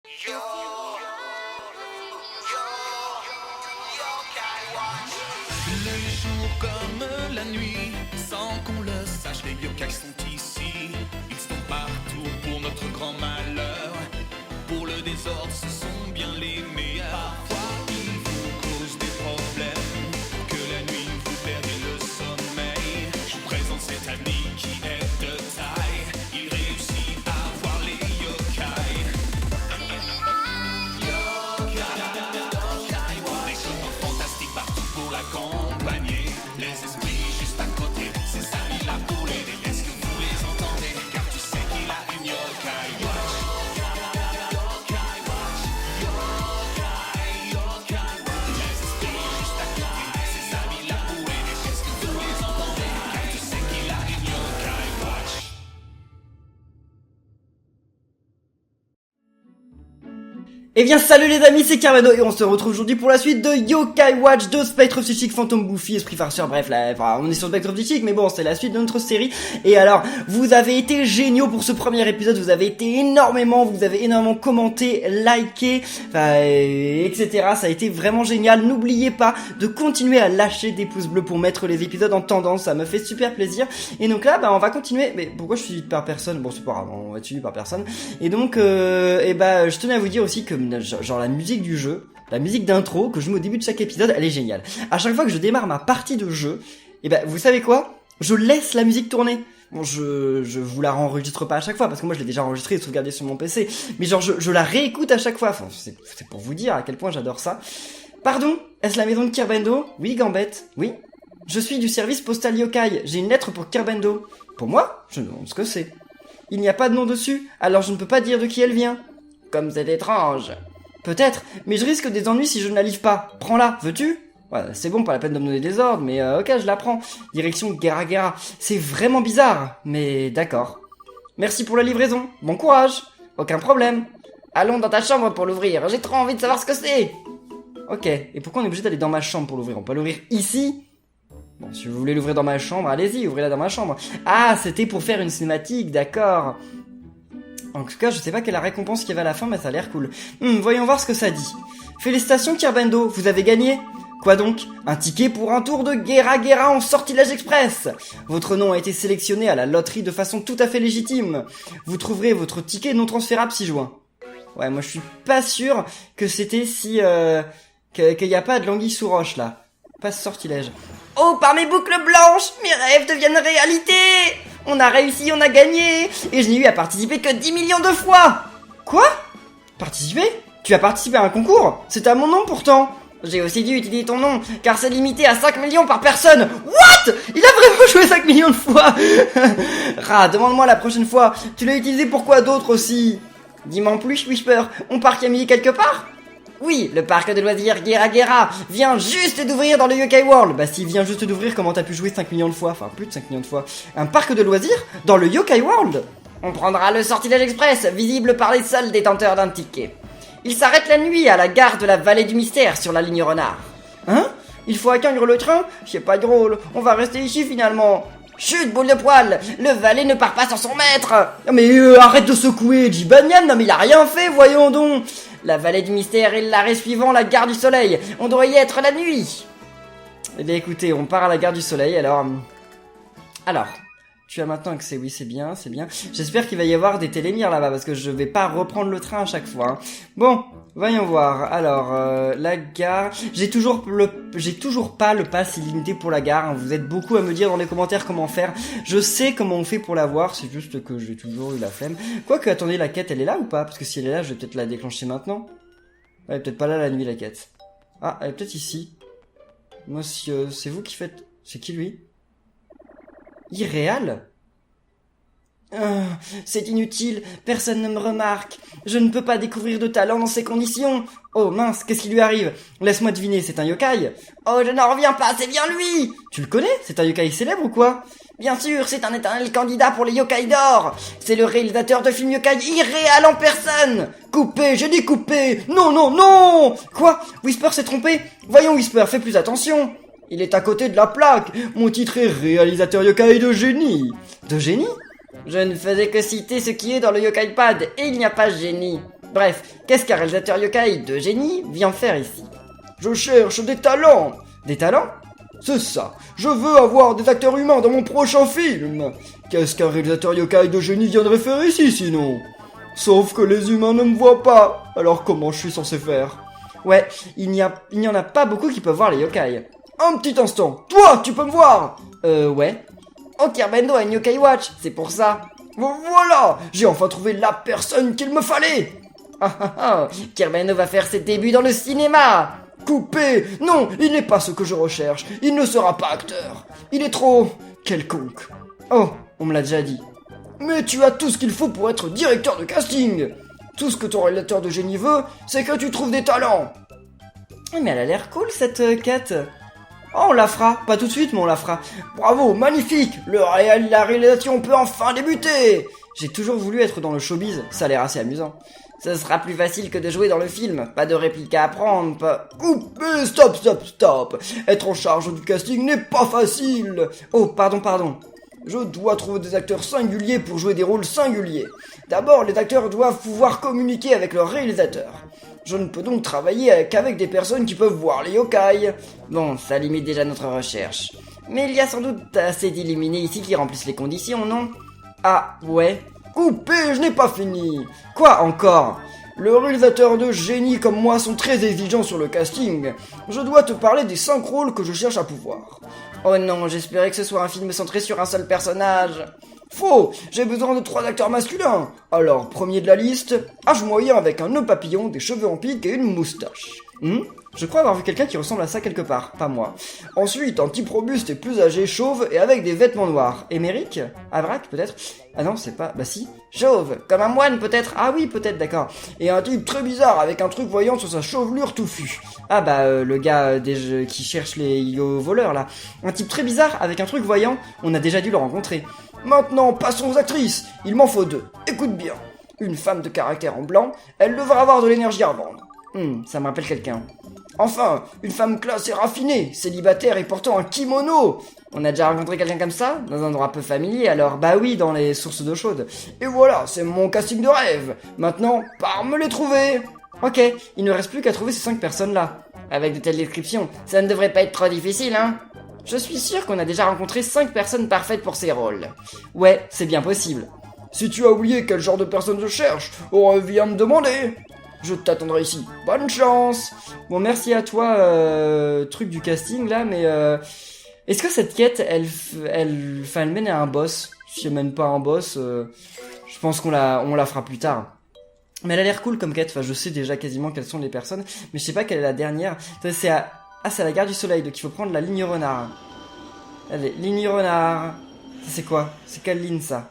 Les jours comme la nuit, sans qu'on le sache, les yokai sont ici. Ils sont partout pour notre grand malheur. Pour le désordre, ce sont bien les meilleurs. Parfois, ils vous causent des problèmes. Pour que la nuit vous perdez le sommeil. Je vous présente cet ami qui est de taille. Il réussit à voir les yokai. Des chemins fantastiques partout pour l'accompagner. Les esprits juste à côté, ses amis là pour l'aider. Est-ce que vous les entendez? Car tu sais qu'il a une yokai watch. Les esprits juste à côté, ses amis là pour l'aider. Est-ce que vous les entendez? Car tu sais qu'il a une yokai watch. Eh bien salut les amis, c'est Carbendo et on se retrouve aujourd'hui pour la suite de Yokai Watch, de Spectre Psychique, Fantôme Goofy, Esprit Farceur, bref, là, enfin, on est sur Spectre Psychique, mais bon, c'est la suite de notre série. Et alors, vous avez été géniaux pour ce premier épisode, vous avez énormément commenté, liké, etc. Ça a été vraiment génial. N'oubliez pas de continuer à lâcher des pouces bleus pour mettre les épisodes en tendance, ça me fait super plaisir. Et donc là, on va continuer. Mais pourquoi je suis suivi par personne? Bon, c'est pas grave, on va être suivi par personne. Et donc, je tenais à vous dire aussi que genre la musique du jeu, la musique d'intro que je mets au début de chaque épisode, elle est géniale. À chaque fois que je démarre ma partie de jeu, vous savez quoi? Je laisse la musique tourner. Bon, je vous la enregistre pas à chaque fois parce que moi je l'ai déjà enregistrée et sauvegardée sur mon PC. Mais genre je la réécoute à chaque fois. Enfin, c'est pour vous dire à quel point j'adore ça. Pardon, est-ce la maison de Kirbendo? Oui, Gambette. Oui. Je suis du service postal yokai. J'ai une lettre pour Kirbendo. Pour moi? Je me demande ce que c'est. Il n'y a pas de nom dessus, alors je ne peux pas dire de qui elle vient. Comme c'est étrange. Peut-être, mais je risque des ennuis si je ne la livre pas. Prends-la, veux-tu? Ouais, c'est bon, pas la peine de me donner des ordres, mais ok, je la prends. Direction Gera Gera. C'est vraiment bizarre, mais d'accord. Merci pour la livraison. Bon courage. Aucun problème. Allons dans ta chambre pour l'ouvrir. J'ai trop envie de savoir ce que c'est. Ok, et pourquoi on est obligé d'aller dans ma chambre pour l'ouvrir? On peut l'ouvrir ici? Bon, si vous voulez l'ouvrir dans ma chambre, allez-y, ouvrez-la dans ma chambre. Ah, c'était pour faire une cinématique, d'accord. En tout cas, je sais pas quelle est la récompense qu'il y avait à la fin, mais ça a l'air cool. Voyons voir ce que ça dit. Félicitations Kirbendo, vous avez gagné. Quoi donc? Un ticket pour un tour de Gera Gera en sortilège express. Votre nom a été sélectionné à la loterie de façon tout à fait légitime. Vous trouverez votre ticket non transférable 6 juin. Ouais, moi je suis pas sûr que c'était si... qu'il y a pas de l'anguille sous roche là. Pas ce sortilège. Oh, par mes boucles blanches, mes rêves deviennent réalité! On a réussi, on a gagné! Et je n'ai eu à participer que 10 millions de fois! Quoi? Participer? Tu as participé à un concours? C'est à mon nom pourtant! J'ai aussi dû utiliser ton nom, car c'est limité à 5 millions par personne! What? Il a vraiment joué 5 millions de fois! Demande-moi la prochaine fois, tu l'as utilisé pour quoi d'autre aussi? Dis-moi en plus, Whisper, on part Camille quelque part? Oui, le parc de loisirs Gera Gera vient juste d'ouvrir dans le Yokai World. Bah s'il vient juste d'ouvrir, comment t'as pu jouer 5 millions de fois? Enfin, plus de 5 millions de fois. Un parc de loisirs dans le Yokai World? On prendra le sortilège express, visible par les seuls détenteurs d'un ticket. Il s'arrête la nuit à la gare de la Vallée du Mystère sur la ligne Renard. Hein? Il faut atteindre le train? C'est pas drôle, on va rester ici finalement. Chut, boule de poil, le valet ne part pas sans son maître. Mais arrête de secouer, Jibanian, non mais il a rien fait, voyons donc. La Vallée du Mystère est l'arrêt suivant la gare du Soleil. On doit y être la nuit. Eh bien écoutez, on part à la gare du Soleil, alors, tu as maintenant accès, oui c'est bien, c'est bien. J'espère qu'il va y avoir des télémires là-bas, parce que je vais pas reprendre le train à chaque fois. Hein. Bon, voyons voir. Alors, la gare... J'ai toujours pas le pass illimité pour la gare. Hein. Vous êtes beaucoup à me dire dans les commentaires comment faire. Je sais comment on fait pour l'avoir, c'est juste que j'ai toujours eu la flemme. Quoique, attendez, la quête, elle est là ou pas? Parce que si elle est là, je vais peut-être la déclencher maintenant. Elle est peut-être pas là la nuit, la quête. Ah, elle est peut-être ici. Monsieur, c'est vous qui faites... C'est qui, lui? Irréal? C'est inutile, personne ne me remarque. Je ne peux pas découvrir de talent dans ces conditions. Oh mince, qu'est-ce qui lui arrive? Laisse-moi deviner, c'est un yokai? Oh, je n'en reviens pas, c'est bien lui! Tu le connais? C'est un yokai célèbre ou quoi? Bien sûr, c'est un éternel candidat pour les yokai d'or. C'est le réalisateur de films yokai irréal en personne. Coupé, j'ai dit coupé. Non, non, non! Quoi? Whisper s'est trompé? Voyons Whisper, fais plus attention. Il est à côté de la plaque. Mon titre est réalisateur yokai de génie. De génie? Je ne faisais que citer ce qui est dans le yokai pad, et il n'y a pas génie. Bref, qu'est-ce qu'un réalisateur yokai de génie vient faire ici? Je cherche des talents. Des talents? C'est ça, je veux avoir des acteurs humains dans mon prochain film. Qu'est-ce qu'un réalisateur yokai de génie viendrait faire ici sinon? Sauf que les humains ne me voient pas, alors comment je suis censé faire? Ouais, il n'y en a pas beaucoup qui peuvent voir les yokai. Un petit instant, toi tu peux me voir? Ouais. Oh, Kerbendo a une Yokai Watch, c'est pour ça. Voilà, j'ai enfin trouvé la personne qu'il me fallait. Ah ah ah, Kerbendo va faire ses débuts dans le cinéma. Coupé! Non, il n'est pas ce que je recherche. Il ne sera pas acteur. Il est trop... quelconque. Oh, on me l'a déjà dit. Mais tu as tout ce qu'il faut pour être directeur de casting. Tout ce que ton réalisateur de génie veut, c'est que tu trouves des talents. Mais elle a l'air cool cette quête. Oh, on la fera. Pas tout de suite, mais on la fera. Bravo, magnifique. La réalisation peut enfin débuter. J'ai toujours voulu être dans le showbiz. Ça a l'air assez amusant. Ce sera plus facile que de jouer dans le film. Pas de réplique à apprendre, pas... Coupez, stop. Être en charge du casting n'est pas facile. Oh, pardon. Je dois trouver des acteurs singuliers pour jouer des rôles singuliers. D'abord, les acteurs doivent pouvoir communiquer avec leur réalisateur. Je ne peux donc travailler qu'avec des personnes qui peuvent voir les yokai. Bon, ça limite déjà notre recherche. Mais il y a sans doute assez d'illuminés ici qui remplissent les conditions, non? Ah, ouais. Coupé, je n'ai pas fini. Quoi encore? Le réalisateur de génie comme moi sont très exigeants sur le casting. Je dois te parler des 5 rôles que je cherche à pouvoir. Oh non, j'espérais que ce soit un film centré sur un seul personnage. Faux, j'ai besoin de 3 acteurs masculins. Alors, premier de la liste, âge moyen avec un nœud papillon, des cheveux en pique et une moustache. Je crois avoir vu quelqu'un qui ressemble à ça quelque part, pas moi. Ensuite, un type robuste et plus âgé, chauve et avec des vêtements noirs. Émeric? Avrak, peut-être? Ah non, c'est pas... Bah si. Chauve, comme un moine peut-être? Ah oui, peut-être, d'accord. Et un type très bizarre avec un truc voyant sur sa chevelure touffue. Ah bah, le gars des jeux qui cherche les yo-voleurs, là. Un type très bizarre avec un truc voyant, on a déjà dû le rencontrer. Maintenant, passons aux actrices. Il m'en faut 2. Écoute bien. Une femme de caractère en blanc, elle devra avoir de l'énergie à vendre. Ça me rappelle quelqu'un. Enfin, une femme classe et raffinée, célibataire et portant un kimono. On a déjà rencontré quelqu'un comme ça? Dans un endroit peu familier, alors bah oui, dans les sources d'eau chaude. Et voilà, c'est mon casting de rêve. Maintenant, pars me les trouver. Ok, il ne reste plus qu'à trouver ces 5 personnes-là. Avec de telles descriptions, ça ne devrait pas être trop difficile, hein? Je suis sûr qu'on a déjà rencontré 5 personnes parfaites pour ces rôles. Ouais, c'est bien possible. Si tu as oublié quel genre de personne je cherche, reviens me demander. Je t'attendrai ici. Bonne chance. Bon, merci à toi, truc du casting là, mais est-ce que cette quête, elle mène à un boss? Si elle mène pas à un boss, je pense qu'on la fera plus tard. Mais elle a l'air cool comme quête. Enfin, je sais déjà quasiment quelles sont les personnes, mais je sais pas quelle est la dernière. C'est à la gare du Soleil, donc il faut prendre la ligne renard. Allez, ligne renard. C'est quoi? C'est quelle ligne ça?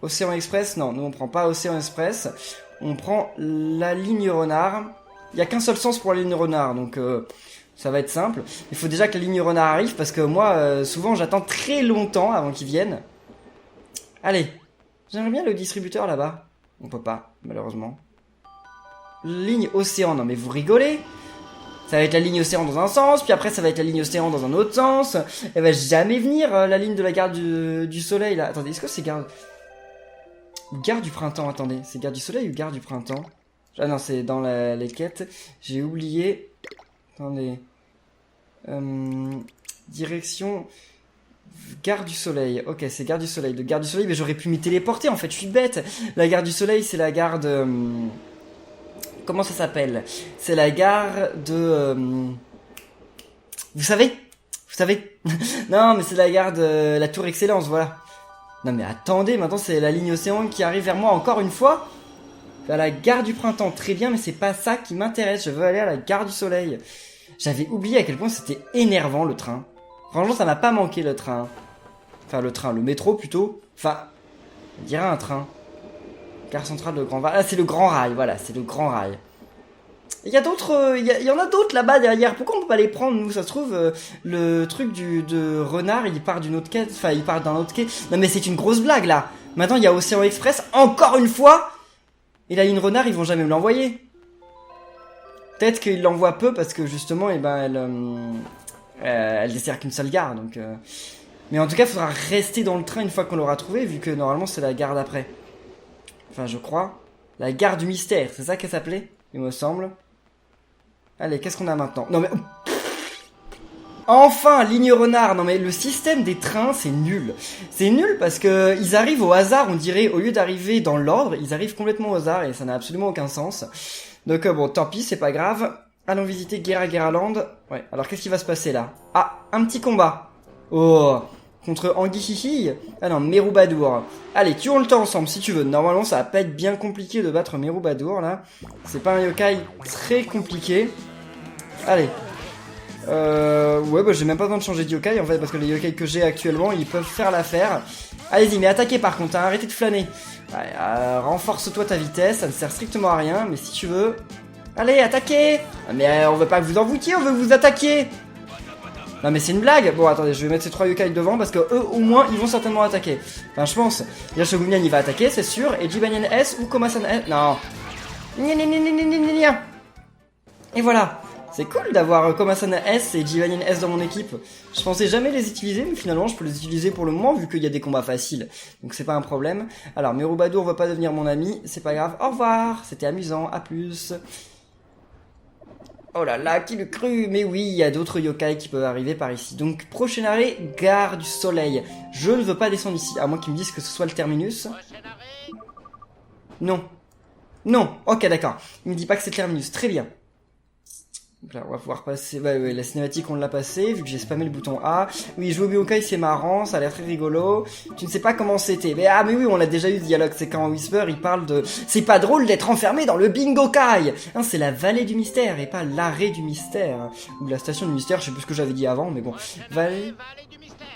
Océan Express? Non, nous on prend pas Océan Express. On prend la ligne renard. Il y a qu'un seul sens pour la ligne renard, donc ça va être simple. Il faut déjà que la ligne renard arrive, parce que moi, souvent, j'attends très longtemps avant qu'ils viennent. Allez, j'aimerais bien le distributeur là-bas. On peut pas, malheureusement. Ligne Océan, non mais vous rigolez? Ça va être la ligne Océan dans un sens, puis après ça va être la ligne Océan dans un autre sens. Elle va jamais venir, la ligne de la gare du Soleil, là. Attendez, est-ce que c'est gare du Printemps? Attendez, c'est gare du Soleil ou gare du Printemps? Ah non, c'est dans les quêtes. J'ai oublié. Attendez. Direction... Gare du Soleil. Ok, c'est gare du Soleil. De gare du Soleil, mais j'aurais pu m'y téléporter, en fait, je suis bête. La gare du Soleil, c'est la gare de... Comment ça s'appelle? C'est la gare de... Vous savez? Non, mais c'est la gare de la Tour Excellence, voilà. Non mais attendez, maintenant c'est la ligne Océan qui arrive vers moi encore une fois. À la gare du Printemps, très bien, mais c'est pas ça qui m'intéresse. Je veux aller à la gare du Soleil. J'avais oublié à quel point c'était énervant le train. Franchement, ça m'a pas manqué le train. Enfin, le métro plutôt. Enfin, on dirait un train. Gare centrale de Grand Rail. Ah, c'est le Grand Rail, voilà, c'est le Grand Rail. Il y a d'autres, il y en a d'autres là-bas derrière. Pourquoi on peut pas les prendre, nous? Ça se trouve, le truc de renard, il part d'une autre quai. Enfin, il part d'un autre quai. Non mais c'est une grosse blague là. Maintenant, il y a Océan Express, encore une fois. Et la ligne renard, ils vont jamais me l'envoyer. Peut-être qu'ils l'envoient peu parce que justement, eh ben, elle dessert qu'une seule gare. Donc, mais en tout cas, il faudra rester dans le train une fois qu'on l'aura trouvé, vu que normalement c'est la gare d'après. Enfin, je crois. La gare du mystère, c'est ça qu'elle s'appelait, il me semble. Allez, qu'est-ce qu'on a maintenant? Non mais... Enfin, ligne renard. Non mais le système des trains, c'est nul. C'est nul parce que ils arrivent au hasard, on dirait, au lieu d'arriver dans l'ordre, ils arrivent complètement au hasard et ça n'a absolument aucun sens. Donc bon, tant pis, c'est pas grave. Allons visiter Geraland. Ouais, alors qu'est-ce qui va se passer là? Ah, un petit combat. Oh, contre Anguihihi. Ah non, Merubadour. Allez, tuons le temps ensemble si tu veux. Normalement, ça va pas être bien compliqué de battre Merubadour là. C'est pas un yokai très compliqué. Allez. Ouais, bah j'ai même pas besoin de changer de yokai en fait, parce que les yokai que j'ai actuellement, ils peuvent faire l'affaire. Allez-y, mais attaquez par contre, hein, arrêtez de flâner. Ouais, renforce-toi ta vitesse, ça ne sert strictement à rien, mais si tu veux... Allez, attaquez! Mais on veut pas que vous en voûtiez, on veut que vous attaquiez! Non mais c'est une blague! Bon, attendez, je vais mettre ces 3 yokai devant, parce que eux, au moins, ils vont certainement attaquer. Enfin, je pense. Yashogumian, il va attaquer, c'est sûr, et Jibanyan S ou Komasan S... Non. Et voilà. C'est cool d'avoir Komasan S et Jibanyan S dans mon équipe. Je pensais jamais les utiliser, mais finalement je peux les utiliser pour le moment vu qu'il y a des combats faciles. Donc c'est pas un problème. Alors Merubadour va pas devenir mon ami, c'est pas grave. Au revoir, c'était amusant, à plus. Oh là là, qui le cru? Mais oui, il y a d'autres yokai qui peuvent arriver par ici. Donc prochain arrêt, gare du soleil. Je ne veux pas descendre ici, à moins qu'ils me disent que ce soit le terminus. Non. Non, ok d'accord. Il me dit pas que c'est le terminus, très bien. Donc là, on va pouvoir passer... Ouais, la cinématique, on l'a passé, vu que j'ai spammé le bouton A. Oui, jouer au Yokai, c'est marrant, ça a l'air très rigolo. Tu ne sais pas comment c'était. Mais mais oui, on a déjà eu ce dialogue. C'est quand Whisper, il parle de... C'est pas drôle d'être enfermé dans le Bingokai. Hein, c'est la vallée du mystère, et pas l'arrêt du mystère. Ou la station du mystère, je sais plus ce que j'avais dit avant, mais bon. Vallée du mystère.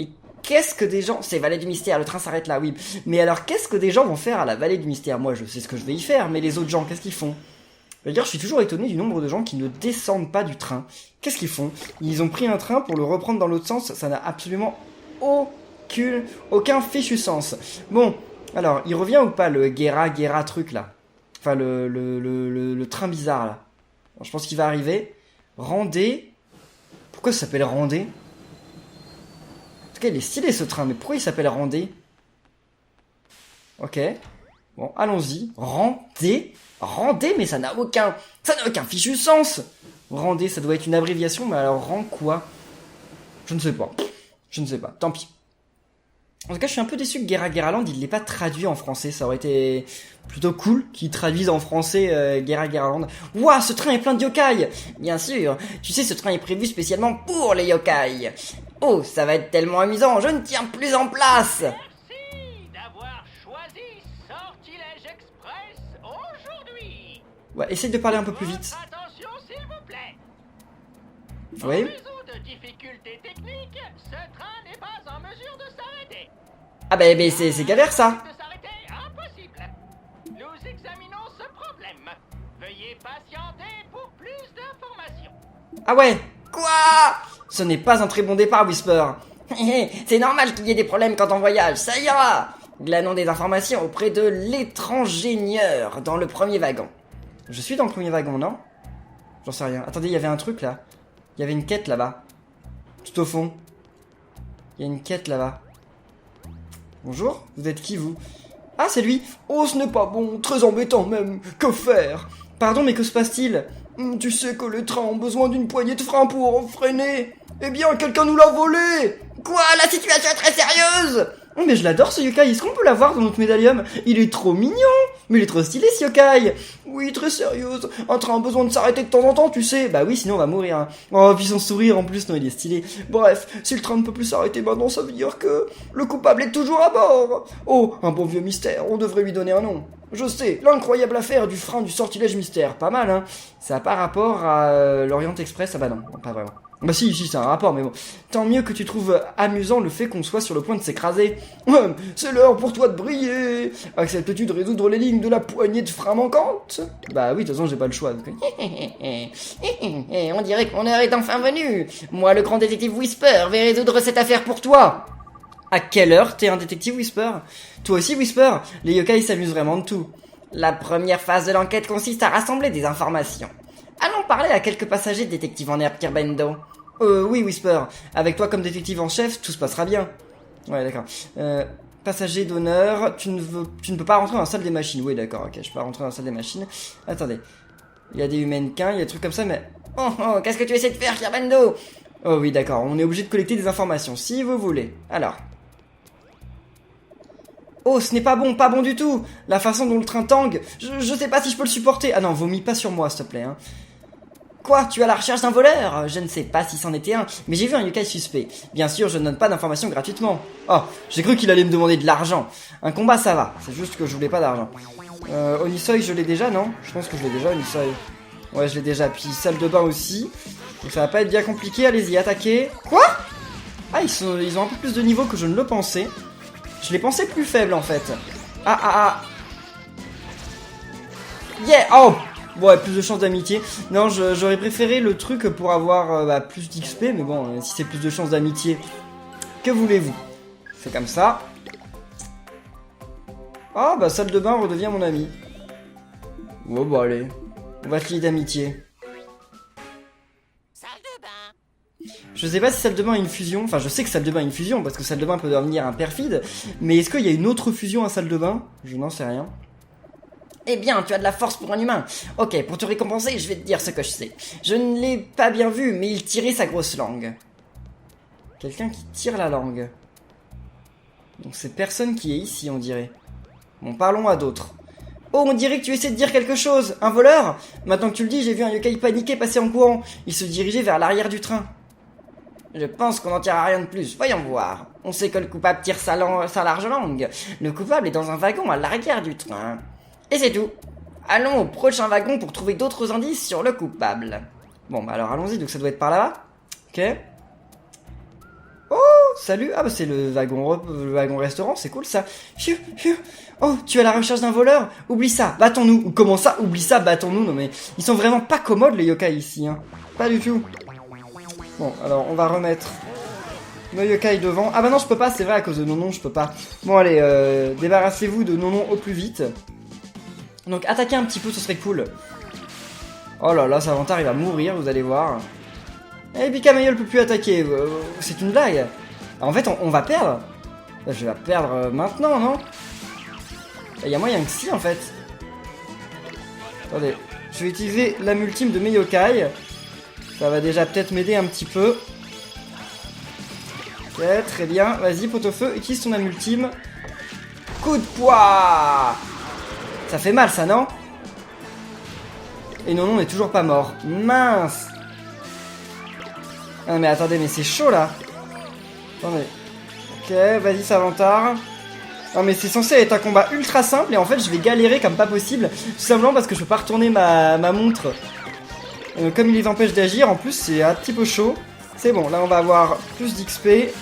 Et qu'est-ce que des gens... C'est vallée du mystère, le train s'arrête là, oui. Mais alors, qu'est-ce que des gens vont faire à la vallée du mystère? Moi, je sais ce que je vais y faire, mais les autres gens, qu'est-ce qu'ils font? D'ailleurs, je suis toujours étonné du nombre de gens qui ne descendent pas du train. Qu'est-ce qu'ils font? Ils ont pris un train pour le reprendre dans l'autre sens, ça n'a absolument aucun fichu sens. Bon, alors, il revient ou pas le Gera truc là? Enfin, le train bizarre là. Alors, je pense qu'il va arriver. Rendez. Pourquoi ça s'appelle Rendez? En tout cas, il est stylé ce train, mais pourquoi il s'appelle Rendez? Ok. Bon, allons-y. Rendez. Rendez, mais ça n'a aucun fichu sens. Rendez, ça doit être une abréviation, mais alors rend quoi? Je ne sais pas. Je ne sais pas, tant pis. En tout cas, je suis un peu déçu que Geraland, il l'ait pas traduit en français. Ça aurait été plutôt cool qu'ils traduisent en français Geraland. Ouah, ce train est plein de yokai. Bien sûr, tu sais, ce train est prévu spécialement pour les yokai. Oh, ça va être tellement amusant, je ne tiens plus en place. Ouais, essaye de parler un peu plus vite. Attention, s'il vous plaît. Oui. En raison de difficultés techniques, ce train n'est pas en mesure de s'arrêter. Ah ben c'est galère ça. De s'arrêter, impossible. Nous examinons ce problème. Veuillez patienter pour plus d'informations. Ah ouais. Quoi? Ce n'est pas un très bon départ, Whisper. C'est normal qu'il y ait des problèmes quand on voyage, ça ira. Glanons des informations auprès de l'étrangénieur dans le premier wagon. Je suis dans le premier wagon, non? J'en sais rien. Attendez, il y avait un truc là. Il y avait une quête là-bas. Tout au fond. Il y a une quête là-bas. Bonjour, vous êtes qui vous? Ah, c'est lui. Oh, ce n'est pas bon, très embêtant même. Que faire? Pardon, mais que se passe-t-il? Tu sais que les trains ont besoin d'une poignée de frein pour freiner. Eh bien, quelqu'un nous l'a volé. Quoi? La situation est très sérieuse. Oh, mais je l'adore ce yokai, est-ce qu'on peut l'avoir dans notre médaillum? Il est trop mignon. Mais il est trop stylé ce yokai. Oui, très sérieuse. Un train a besoin de s'arrêter de temps en temps, tu sais. Bah oui, sinon on va mourir. Hein. Oh, puis son sourire en plus, non, il est stylé. Bref, si le train ne peut plus s'arrêter maintenant, ça veut dire que le coupable est toujours à bord. Oh, un bon vieux mystère, on devrait lui donner un nom. Je sais, l'incroyable affaire du frein du sortilège mystère. Pas mal, hein. Ça n'a pas rapport à l'Orient Express. Ah bah non, pas vraiment. Bah si, c'est un rapport, mais bon. Tant mieux que tu trouves amusant le fait qu'on soit sur le point de s'écraser. C'est l'heure pour toi de briller. Acceptes-tu de résoudre les lignes de la poignée de frein manquante? Bah oui, de toute façon, j'ai pas le choix. Donc... On dirait que mon heure est enfin venue. Moi, le grand détective Whisper, vais résoudre cette affaire pour toi. À quelle heure t'es un détective Whisper? Toi aussi Whisper? Les yokai s'amusent vraiment de tout. La première phase de l'enquête consiste à rassembler des informations. Allons parler à quelques passagers de détective en herbe Kirbendo. Oui Whisper, avec toi comme détective en chef, tout se passera bien. Ouais d'accord. Passager d'honneur, tu ne peux pas rentrer dans la salle des machines. Oui, d'accord, ok, je peux pas rentrer dans la salle des machines. Attendez, il y a des humains-quins, il y a des trucs comme ça, mais... Oh, qu'est-ce que tu essaies de faire, Kirbando? Oh oui, d'accord, on est obligé de collecter des informations, si vous voulez. Alors... Oh, ce n'est pas bon du tout. La façon dont le train tangue, je sais pas si je peux le supporter. Ah non, vomis pas sur moi, s'il te plaît. Hein. Quoi, tu es à la recherche d'un voleur? Je ne sais pas si c'en était un, mais j'ai vu un yokai suspect. Bien sûr, je ne donne pas d'informations gratuitement. Oh, j'ai cru qu'il allait me demander de l'argent. Un combat, ça va. C'est juste que je voulais pas d'argent. Onisoi, je l'ai déjà, non? Je pense que je l'ai déjà, Onisoi. Ouais, je l'ai déjà. Puis salle de bain aussi. Donc ça va pas être bien compliqué. Allez-y, attaquez. Quoi? Ah, ils ont un peu plus de niveau que je ne le pensais. Je les pensais plus faibles en fait. Ah. Yeah. Oh. Ouais, plus de chance d'amitié. Non, j'aurais préféré le truc pour avoir plus d'XP. Mais bon, si c'est plus de chance d'amitié, que voulez-vous? C'est comme ça. Ah bah salle de bain redevient mon ami. Bon bah allez. On va se lier d'amitié. Je sais pas si salle de bain a une fusion, enfin je sais que salle de bain a une fusion parce que salle de bain peut devenir un perfide, mais est-ce qu'il y a une autre fusion à salle de bain? Je n'en sais rien. Eh bien, tu as de la force pour un humain. Ok, pour te récompenser, je vais te dire ce que je sais. Je ne l'ai pas bien vu, mais il tirait sa grosse langue. Quelqu'un qui tire la langue. Donc c'est personne qui est ici, on dirait. Bon, parlons à d'autres. Oh, on dirait que tu essaies de dire quelque chose. Un voleur? Maintenant que tu le dis, j'ai vu un yokai paniqué passer en courant. Il se dirigeait vers l'arrière du train. Je pense qu'on n'en tirera rien de plus. Voyons voir. On sait que le coupable tire sa large langue. Le coupable est dans un wagon à l'arrière du train. Et c'est tout. Allons au prochain wagon pour trouver d'autres indices sur le coupable. Bon, bah alors allons-y. Donc ça doit être par là-bas. Ok. Oh, salut. Ah bah c'est le wagon restaurant. C'est cool ça. Oh, tu es à la recherche d'un voleur? Oublie ça, battons-nous. Ou comment ça? Oublie ça, battons-nous. Non mais ils sont vraiment pas commodes les yokai ici. Hein. Pas du tout. Bon, alors on va remettre nos yokai devant. Ah bah non, je peux pas, c'est vrai, à cause de Nonon, je peux pas. Bon, allez, débarrassez-vous de Nonon au plus vite. Donc, attaquer un petit peu, ce serait cool. Oh là là, Savantar, il va mourir, vous allez voir. Et puis Camaïol peut plus attaquer. C'est une blague. En fait, on va perdre. Je vais perdre maintenant, non? Il y a moyen que si, en fait. Attendez, je vais utiliser l'âme ultime de mes yokai. Ça va déjà peut-être m'aider un petit peu. Ok, très bien. Vas-y, pot-au-feu, utilise ton âme ultime. Coup de poing! Ça fait mal, ça, non? Et non, on n'est toujours pas mort. Mince! Ah, mais attendez, mais c'est chaud, là. Attendez. Ok, vas-y, Savantar. Non, mais c'est censé être un combat ultra simple, et en fait, je vais galérer comme pas possible. Tout simplement parce que je peux pas retourner ma montre. Comme il les empêche d'agir, en plus c'est un petit peu chaud. C'est bon, là on va avoir plus d'XP.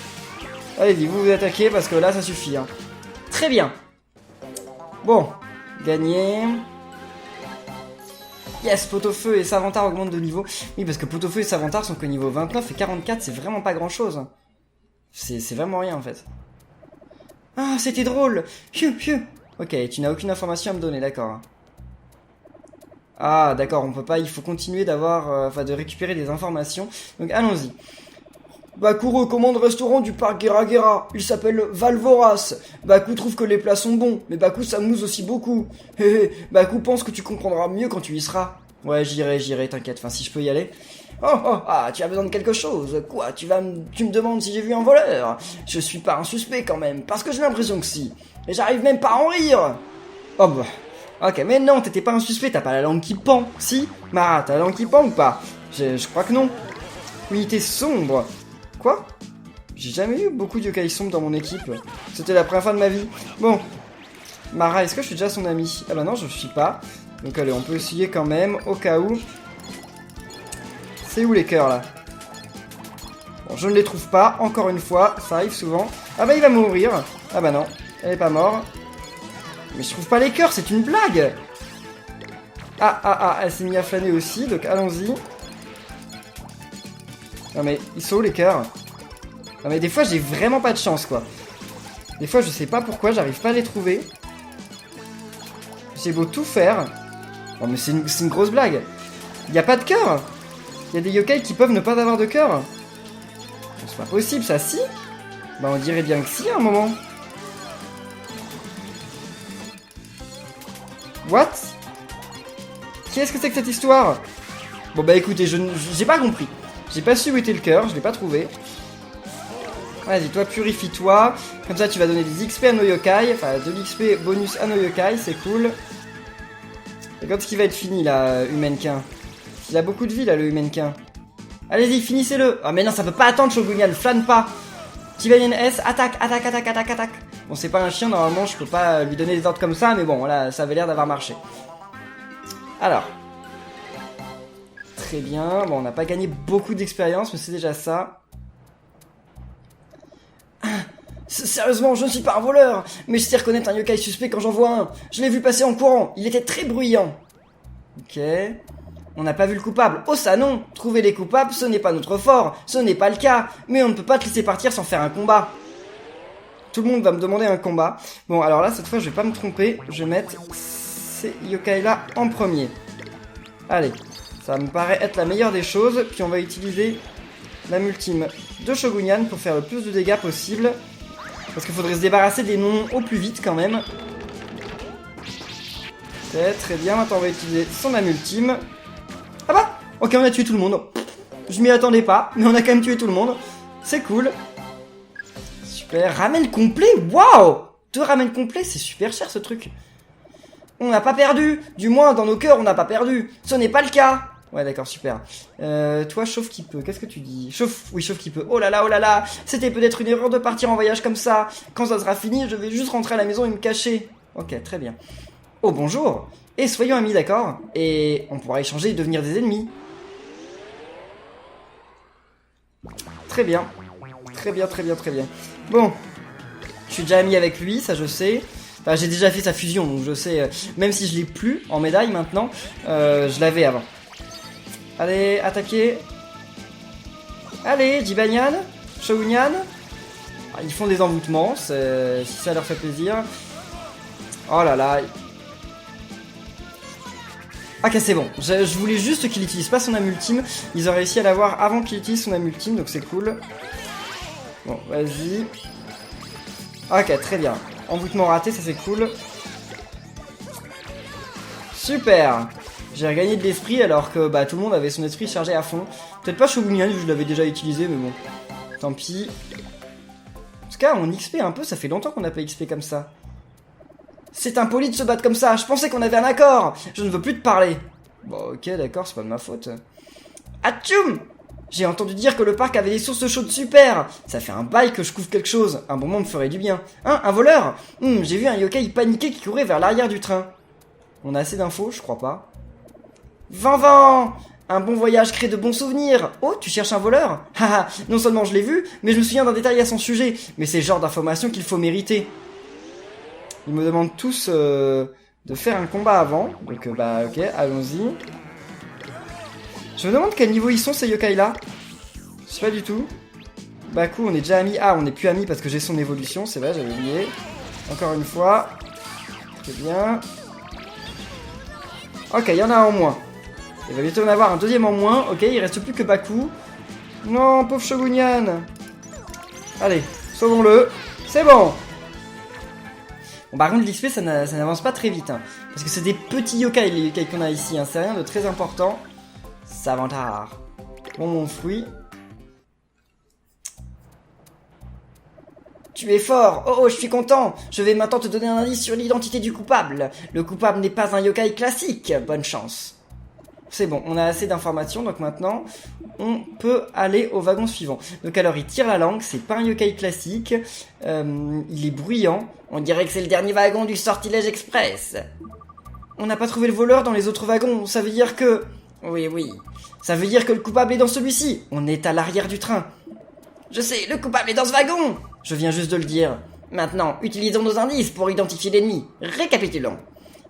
Allez-y, vous attaquez parce que là ça suffit. Hein. Très bien. Bon, gagné. Yes, Pot-au-feu et Savantar augmentent de niveau. Oui, parce que Pot-au-feu et Savantar sont que niveau 29 et 44, c'est vraiment pas grand chose. C'est vraiment rien en fait. Ah, c'était drôle. Ok, tu n'as aucune information à me donner, d'accord. Ah, d'accord, on peut pas, il faut continuer d'avoir, de récupérer des informations. Donc, allons-y. Baku recommande restaurant du parc Gera. Il s'appelle Valvoras. Baku trouve que les plats sont bons, mais Baku s'amuse aussi beaucoup. Baku pense que tu comprendras mieux quand tu y seras. Ouais, j'irai, t'inquiète, enfin, si je peux y aller. Ah, tu as besoin de quelque chose. Quoi, tu me demandes si j'ai vu un voleur? Je suis pas un suspect quand même, parce que j'ai l'impression que si. Et j'arrive même pas à en rire. Oh bah... Ok, mais non, t'étais pas un suspect, t'as pas la langue qui pend. Si? Mara, t'as la langue qui pend ou pas? Je crois que non. Unité sombre. Quoi? J'ai jamais eu beaucoup de yokai sombres dans mon équipe. C'était la première fois de ma vie. Bon. Mara, est-ce que je suis déjà son ami? Ah bah non, je suis pas. Donc allez, on peut essayer quand même, au cas où. C'est où les cœurs, là? Bon, je ne les trouve pas, encore une fois. Ça arrive souvent. Ah bah il va mourir. Ah bah non, elle est pas morte. Mais je trouve pas les cœurs, c'est une blague. Elle s'est mise à flâner aussi, donc allons-y. Non mais, ils sont où les cœurs? Non mais des fois j'ai vraiment pas de chance quoi. Des fois je sais pas pourquoi, j'arrive pas à les trouver. J'ai beau tout faire. Non mais c'est une grosse blague. Y a pas de cœur. Y a des yokai qui peuvent ne pas avoir de cœur. C'est pas possible ça, si? Bah on dirait bien que si à un moment. What? Qu'est-ce que c'est que cette histoire? Bon bah écoutez, j'ai pas compris. J'ai pas su où était le cœur, je l'ai pas trouvé. Vas-y, toi purifie-toi. Comme ça tu vas donner des XP à nos yokai. Enfin, de l'XP bonus à nos yokai, c'est cool. Regarde ce qui va être fini là, Humankin. Il a beaucoup de vie là, le Humankin. Allez-y, finissez-le. Ah mais non, ça peut pas attendre, Shogunyan, flâne pas. Tiberian S, attaque. Bon, c'est pas un chien, normalement, je peux pas lui donner des ordres comme ça, mais bon, là, ça avait l'air d'avoir marché. Alors. Très bien. Bon, on n'a pas gagné beaucoup d'expérience, mais c'est déjà ça. Sérieusement, je ne suis pas un voleur, mais je sais reconnaître un yokai suspect quand j'en vois un. Je l'ai vu passer en courant, il était très bruyant. Ok. On n'a pas vu le coupable. Oh ça non. Trouver les coupables, ce n'est pas notre fort. Ce n'est pas le cas. Mais on ne peut pas te laisser partir sans faire un combat. Tout le monde va me demander un combat. Bon, alors là, cette fois, je vais pas me tromper. Je vais mettre ces yokai-là en premier. Allez. Ça me paraît être la meilleure des choses. Puis on va utiliser la multime de Shogunyan pour faire le plus de dégâts possible. Parce qu'il faudrait se débarrasser des noms au plus vite quand même. Ok, très bien. Maintenant, on va utiliser son âme ultime. Ah bah, ok, on a tué tout le monde. Je m'y attendais pas, mais on a quand même tué tout le monde. C'est cool. Super. Ramen complet, waouh! 2 ramen complets, c'est super cher ce truc. On n'a pas perdu. Du moins, dans nos cœurs, on n'a pas perdu. Ce n'est pas le cas. Ouais, d'accord, super. Toi, chauffe qui peut. Qu'est-ce que tu dis? Oui, chauffe qui peut. Oh là là. C'était peut-être une erreur de partir en voyage comme ça. Quand ça sera fini, je vais juste rentrer à la maison et me cacher. Ok, très bien. Oh, bonjour. Et soyons amis, d'accord? Et on pourra échanger et devenir des ennemis. Très bien. Très bien. Bon. Je suis déjà ami avec lui, ça je sais. Enfin, j'ai déjà fait sa fusion, donc je sais. Même si je l'ai plus en médaille maintenant, je l'avais avant. Allez, attaquez. Allez, Jibanyan, Shogunyan. Ils font des envoûtements, si ça leur fait plaisir. Oh là là. Ok, c'est bon. Je voulais juste qu'il utilise pas son âme ultime. Ils ont réussi à l'avoir avant qu'il utilise son âme ultime, donc c'est cool. Bon, vas-y. Ok, très bien. Envoûtement raté, ça c'est cool. Tout J'ai regagné de l'esprit alors que bah, tout le monde avait son esprit chargé à fond. Peut-être pas Shogunyan, je l'avais déjà utilisé, mais bon. Tant pis. En tout cas, on XP un peu, ça fait longtemps qu'on n'a pas XP comme ça. C'est impoli de se battre comme ça, je pensais qu'on avait un accord. Je ne veux plus te parler. Bon, ok, d'accord, c'est pas de ma faute. Atchoum! J'ai entendu dire que le parc avait des sources chaudes super. Ça fait un bail que je couvre quelque chose. Un bonbon me ferait du bien. Hein, un voleur? J'ai vu un yokai paniqué qui courait vers l'arrière du train. On a assez d'infos, je crois pas. Van! Un bon voyage crée de bons souvenirs. Oh, tu cherches un voleur? Haha, non seulement je l'ai vu, mais je me souviens d'un détail à son sujet. Mais c'est le genre d'information qu'il faut mériter. Ils me demandent tous de faire un combat avant. Donc bah ok, allons-y. Je me demande quel niveau ils sont ces yokai là. Je sais pas du tout. Baku, on est déjà amis. Ah, on n'est plus amis parce que j'ai son évolution, c'est vrai, j'avais oublié. Encore une fois. Très bien. Ok, il y en a un en moins. Il va bientôt en avoir un deuxième en moins. Ok, il reste plus que Baku. Non, pauvre Shogunyan. Allez, sauvons-le. C'est bon. Bon, par contre, l'XP, ça n'avance pas très vite. Hein, parce que c'est des petits yokai, les yokai qu'on a ici. Hein, c'est rien de très important. Ça va tard. Bon, mon fruit. Tu es fort. Oh, je suis content. Je vais maintenant te donner un indice sur l'identité du coupable. Le coupable n'est pas un yokai classique. Bonne chance. C'est bon, on a assez d'informations, donc maintenant, on peut aller au wagon suivant. Donc alors, il tire la langue, c'est pas un yokai classique, il est bruyant, on dirait que c'est le dernier wagon du Sortilège Express. On n'a pas trouvé le voleur dans les autres wagons, ça veut dire que... Oui, ça veut dire que le coupable est dans celui-ci, on est à l'arrière du train. Je sais, le coupable est dans ce wagon. Je viens juste de le dire. Maintenant, utilisons nos indices pour identifier l'ennemi. Récapitulons.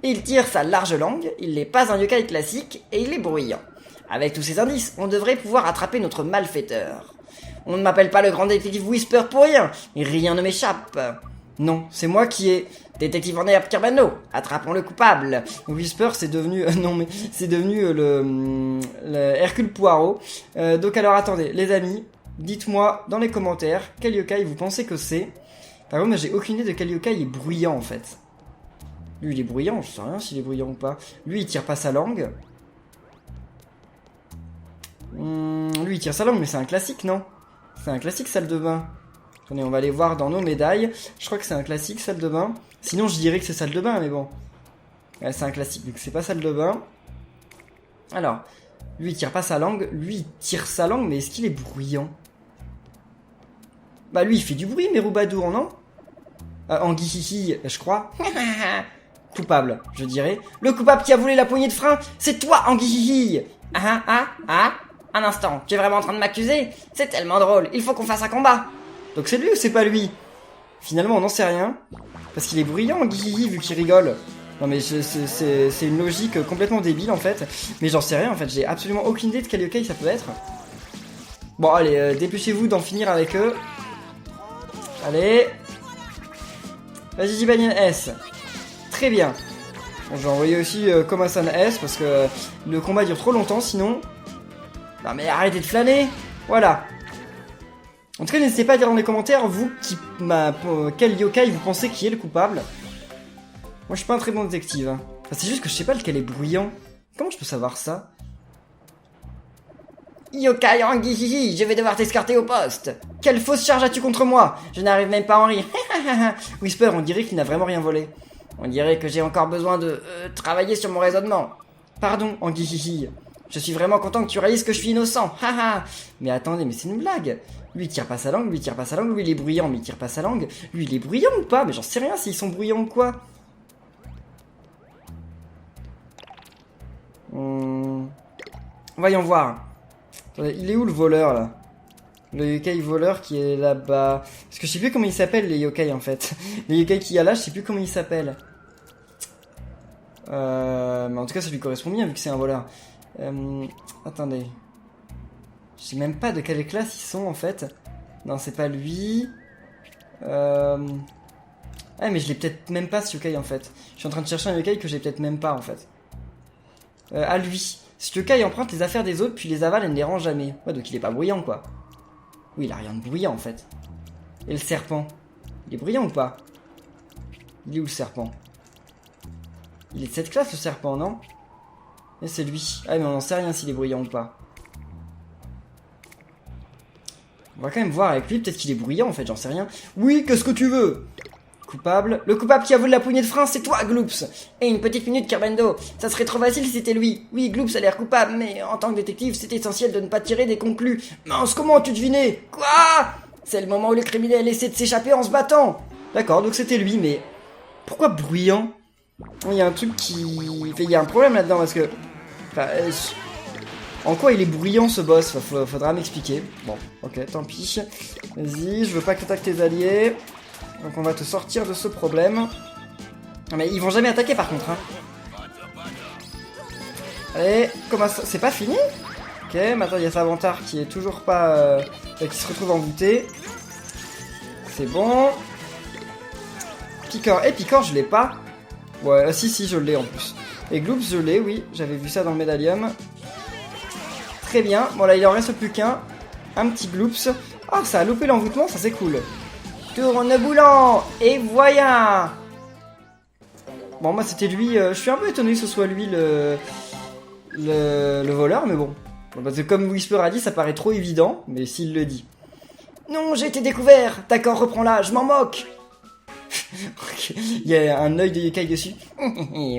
Il tire sa large langue, il n'est pas un yokai classique et il est bruyant. Avec tous ces indices, on devrait pouvoir attraper notre malfaiteur. On ne m'appelle pas le grand détective Whisper pour rien, et rien ne m'échappe. Non, c'est moi qui ai... Détective en herbe Kerbano, attrapons le coupable. Whisper, c'est devenu... non mais, c'est devenu le Hercule Poirot. Donc alors attendez, les amis, dites-moi dans les commentaires quel yokai vous pensez que c'est. Par contre, moi j'ai aucune idée de quel yokai est bruyant en fait. Lui, il est bruyant, je sais rien s'il est bruyant ou pas. Lui, il tire pas sa langue. Lui, il tire sa langue, mais c'est un classique, non? C'est un classique, salle de bain. Attendez, on va aller voir dans nos médailles. Je crois que c'est un classique, salle de bain. Sinon, je dirais que c'est salle de bain, mais bon. Ouais, c'est un classique, donc c'est pas salle de bain. Alors, lui, il tire pas sa langue. Lui, il tire sa langue, mais est-ce qu'il est bruyant? Bah, lui, il fait du bruit, mais Roubadour, non? Anguille, je crois. Coupable, je dirais. Le coupable qui a volé la poignée de frein, c'est toi, Anguille. Un instant, tu es vraiment en train de m'accuser? C'est tellement drôle, il faut qu'on fasse un combat. Donc c'est lui ou c'est pas lui? Finalement, on n'en sait rien. Parce qu'il est bruyant, Anguille, vu qu'il rigole. Non mais c'est une logique complètement débile en fait. Mais j'en sais rien en fait, j'ai absolument aucune idée de quel yokai ça peut être. Bon allez, dépêchez-vous d'en finir avec eux. Allez. Vas-y, Jibanyan S. Très bien. Bon, je vais envoyer aussi Komasan S parce que le combat dure trop longtemps sinon. Non mais arrêtez de flâner. Voilà. En tout cas, n'hésitez pas à dire dans les commentaires, vous, quel yokai vous pensez qui est le coupable. Moi, je suis pas un très bon détective. Enfin, c'est juste que je sais pas lequel est bruyant. Comment je peux savoir ça? Yokai Anguille, je vais devoir t'escorter au poste. Quelle fausse charge as-tu contre moi? Je n'arrive même pas à en rire. Whisper, on dirait qu'il n'a vraiment rien volé. On dirait que j'ai encore besoin de travailler sur mon raisonnement. Pardon, Anguille. Je suis vraiment content que tu réalises que je suis innocent. Mais attendez, mais c'est une blague. Lui, il tire pas sa langue, lui, il tire pas sa langue. Lui, il est bruyant, mais il tire pas sa langue. Lui, il est bruyant ou pas? Mais j'en sais rien s'ils sont bruyants ou quoi. Voyons voir. Attendez, il est où le voleur là? Le yokai voleur qui est là-bas. Parce que je sais plus comment il s'appelle les yokai en fait. Les yokai qui y a là, je sais plus comment il s'appelle. Mais en tout cas, ça lui correspond bien vu que c'est un voleur. Attendez. Je sais même pas de quelle classe ils sont en fait. Non, c'est pas lui. Ah, mais je l'ai peut-être même pas ce yokai en fait. Je suis en train de chercher un yokai que j'ai peut-être même pas en fait. À lui. Ce yokai emprunte les affaires des autres puis les avale et ne les rend jamais. Ouais, donc il est pas bruyant quoi. Oui, il a rien de bruyant en fait. Et le serpent? Il est bruyant ou pas? Il est où le serpent? Il est de cette classe le serpent, non? Et c'est lui. Ah mais on n'en sait rien s'il est bruyant ou pas. On va quand même voir avec lui, peut-être qu'il est bruyant en fait, j'en sais rien. Oui, qu'est-ce que tu veux? Coupable. Le coupable qui a volé la poignée de frein, c'est toi, Gloops. Et une petite minute, Kerbendo. Ça serait trop facile si c'était lui. Oui, Gloops a l'air coupable, mais en tant que détective, c'est essentiel de ne pas tirer des conclus. Mince, comment tu devinais? Quoi? C'est le moment où le criminel essaie de s'échapper en se battant. D'accord, donc c'était lui, mais... Pourquoi bruyant? Il y a un truc qui... Il y a un problème là-dedans, parce que... Enfin, en quoi il est bruyant ce boss? Faudra m'expliquer. Bon, ok, tant pis. Vas-y, je veux pas que t'attaques tes alliés. Donc on va te sortir de ce problème. Non mais ils vont jamais attaquer par contre hein. Allez, comment ça? C'est pas fini? Ok, maintenant il y a Savantard qui est toujours pas... qui se retrouve envoûté. C'est bon. Picor. Et Picor je l'ai pas. Ouais, si je l'ai en plus. Et Gloops je l'ai, oui. J'avais vu ça dans le médaillum. Très bien. Bon là il en reste plus qu'un. Un petit Gloops. Ah, ça a loupé l'envoûtement, ça c'est cool. Tourne boulant. Et voyons. Bon, moi c'était lui. Je suis un peu étonné que ce soit lui le voleur, mais bon. Parce que comme Whisper a dit, ça paraît trop évident. Mais s'il le dit. Non, j'ai été découvert. D'accord, reprends-la, je m'en moque. Okay. Il y a un œil de yokai dessus.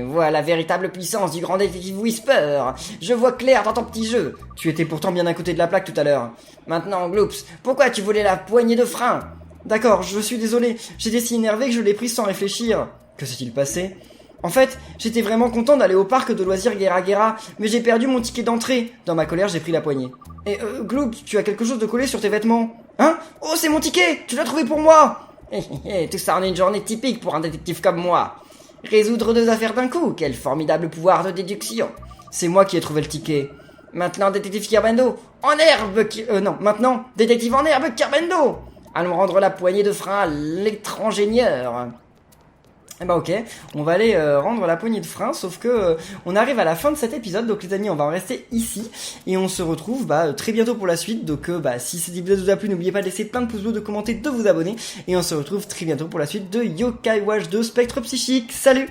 Voilà la véritable puissance du grand détective Whisper. Je vois clair dans ton petit jeu. Tu étais pourtant bien à côté de la plaque tout à l'heure. Maintenant, Gloops, pourquoi tu voulais la poignée de frein? D'accord, je suis désolé. J'étais si énervé que je l'ai prise sans réfléchir. Que s'est-il passé? En fait, j'étais vraiment content d'aller au parc de loisirs Guerra Guerra, mais j'ai perdu mon ticket d'entrée. Dans ma colère, j'ai pris la poignée. Et Gloops, tu as quelque chose de collé sur tes vêtements? Hein? Oh, c'est mon ticket! Tu l'as trouvé pour moi! Tout ça en une journée typique pour un détective comme moi. Résoudre 2 affaires d'un coup, quel formidable pouvoir de déduction. C'est moi qui ai trouvé le ticket. Maintenant, détective Kerbendo, en herbe non, maintenant, détective en herbe Kerbendo. Allons rendre la poignée de frein à l'étrangénieur. Eh ben ok, on va aller rendre la poignée de frein, sauf que on arrive à la fin de cet épisode, donc les amis, on va en rester ici, et on se retrouve très bientôt pour la suite, donc si cet épisode vous a plu, n'oubliez pas de laisser plein de pouces bleus, de commenter, de vous abonner, et on se retrouve très bientôt pour la suite de Yokai Watch 2 Spectre Psychique. Salut!